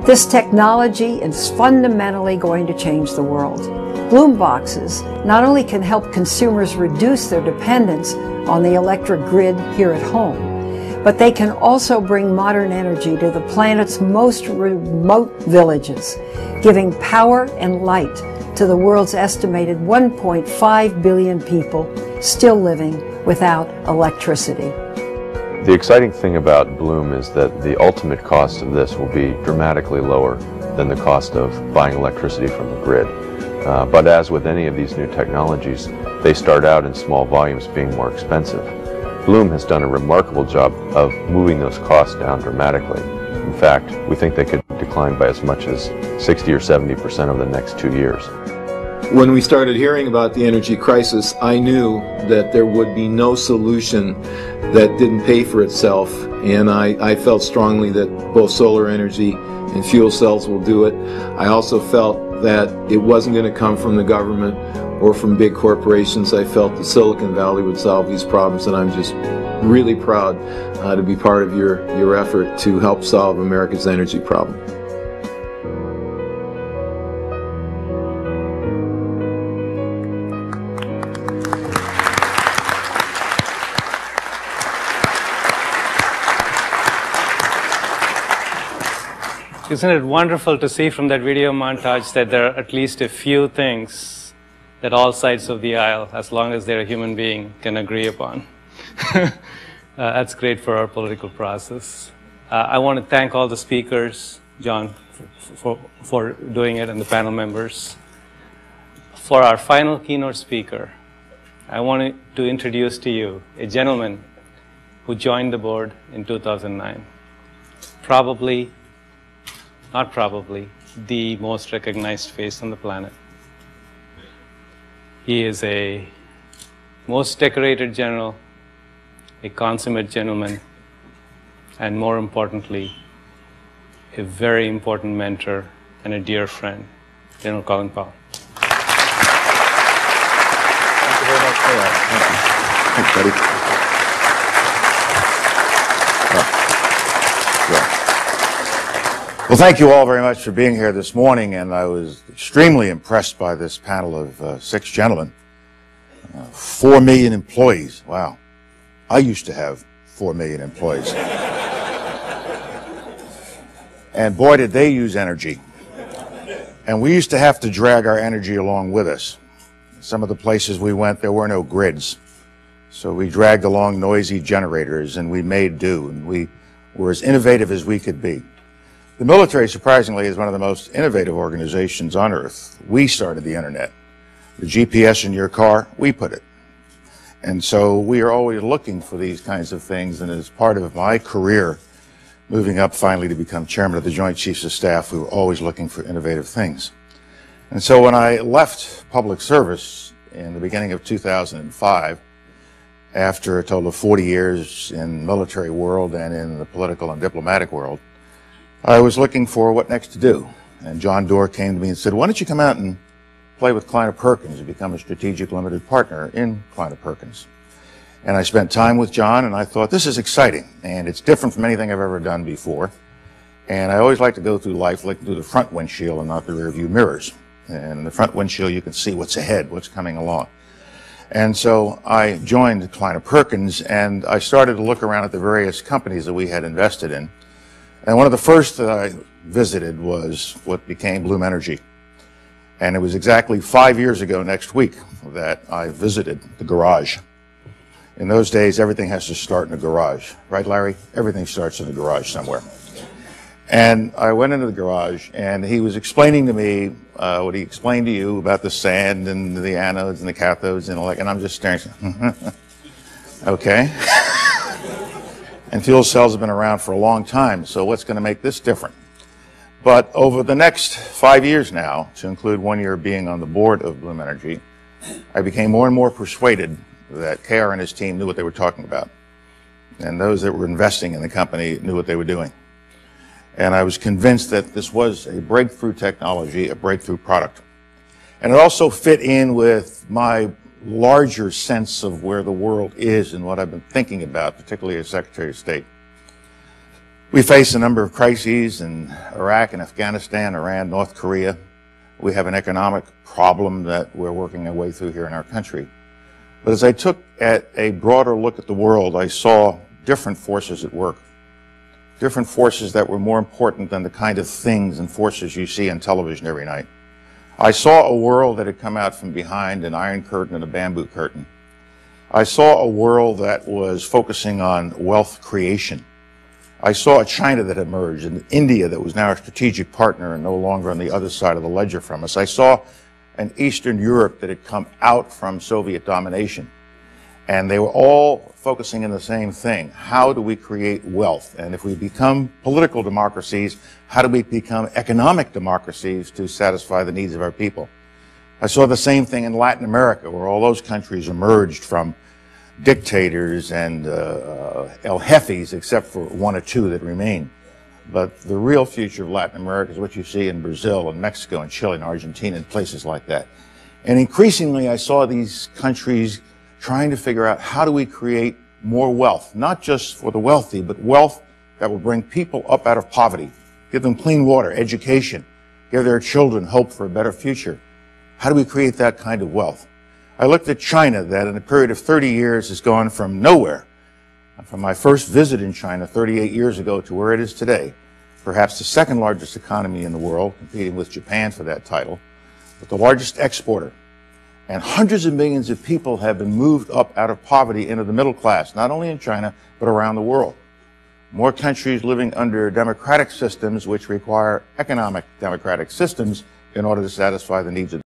This technology is fundamentally going to change the world. Bloom boxes not only can help consumers reduce their dependence on the electric grid here at home, but they can also bring modern energy to the planet's most remote villages, giving power and light to the world's estimated 1.5 billion people still living without electricity. The exciting thing about Bloom is that the ultimate cost of this will be dramatically lower than the cost of buying electricity from the grid. But as with any of these new technologies, they start out in small volumes being more expensive. Bloom has done a remarkable job of moving those costs down dramatically. In fact, we think they could decline by as much as 60 or 70% over the next 2 years. When we started hearing about the energy crisis, I knew that there would be no solution that didn't pay for itself, and I felt strongly that both solar energy and fuel cells will do it. I also felt that it wasn't going to come from the government or from big corporations. I felt that Silicon Valley would solve these problems, and I'm just really proud to be part of your effort to help solve America's energy problem. Isn't it wonderful to see from that video montage that there are at least a few things that all sides of the aisle, as long as they're a human being, can agree upon? That's great for our political process. I want to thank all the speakers, John, for doing it, and the panel members. For our final keynote speaker, I want to introduce to you a gentleman who joined the board in 2009. Not probably, the most recognized face on the planet. He is a most decorated general, a consummate gentleman, and more importantly, a very important mentor and a dear friend, General Colin Powell. Thank you very much for that. Thanks, buddy. Well, thank you all very much for being here this morning, and I was extremely impressed by this panel of 6 gentlemen. 4 million employees. Wow. I used to have 4 million employees. And boy, did they use energy. And we used to have to drag our energy along with us. Some of the places we went, there were no grids. So we dragged along noisy generators, and we made do, and we were as innovative as we could be. The military, surprisingly, is one of the most innovative organizations on earth. We started the internet. The GPS in your car, we put it. And so we are always looking for these kinds of things, and as part of my career, moving up finally to become chairman of the Joint Chiefs of Staff, we were always looking for innovative things. And so when I left public service in the beginning of 2005, after a total of 40 years in the military world and in the political and diplomatic world, I was looking for what next to do. And John Doerr came to me and said, why don't you come out and play with Kleiner Perkins and become a strategic limited partner in Kleiner Perkins? And I spent time with John, and I thought, this is exciting, and it's different from anything I've ever done before. And I always like to go through life looking through the front windshield and not the rear view mirrors. And in the front windshield, you can see what's ahead, what's coming along. And so I joined Kleiner Perkins, and I started to look around at the various companies that we had invested in. And one of the first that I visited was what became Bloom Energy. And it was exactly 5 years ago next week that I visited the garage. In those days, everything has to start in a garage. Right, Larry? Everything starts in the garage somewhere. And I went into the garage, and he was explaining to me what he explained to you about the sand and the anodes and the cathodes and all that, and I'm just staring. Okay. And fuel cells have been around for a long time, so what's going to make this different? But over the next 5 years now, to include 1 year being on the board of Bloom Energy, I became more and more persuaded that KR and his team knew what they were talking about. And those that were investing in the company knew what they were doing. And I was convinced that this was a breakthrough technology, a breakthrough product. And it also fit in with my larger sense of where the world is and what I've been thinking about, particularly as Secretary of State. We face a number of crises in Iraq and Afghanistan, Iran, North Korea. We have an economic problem that we're working our way through here in our country. But as I took a broader look at the world, I saw different forces at work. Different forces that were more important than the kind of things and forces you see on television every night. I saw a world that had come out from behind an iron curtain and a bamboo curtain. I saw a world that was focusing on wealth creation. I saw a China that emerged, and India that was now a strategic partner and no longer on the other side of the ledger from us. I saw an Eastern Europe that had come out from Soviet domination. And they were all focusing on the same thing. How do we create wealth? And if we become political democracies, how do we become economic democracies to satisfy the needs of our people? I saw the same thing in Latin America, where all those countries emerged from dictators and El Jefes, except for one or two that remain. But the real future of Latin America is what you see in Brazil and Mexico and Chile and Argentina and places like that. And increasingly, I saw these countries trying to figure out how do we create more wealth, not just for the wealthy, but wealth that will bring people up out of poverty, give them clean water, education, give their children hope for a better future. How do we create that kind of wealth? I looked at China, that in a period of 30 years has gone from nowhere, from my first visit in China 38 years ago to where it is today, perhaps the second largest economy in the world, competing with Japan for that title, but the largest exporter. And hundreds of millions of people have been moved up out of poverty into the middle class, not only in China, but around the world. More countries living under democratic systems which require economic democratic systems in order to satisfy the needs of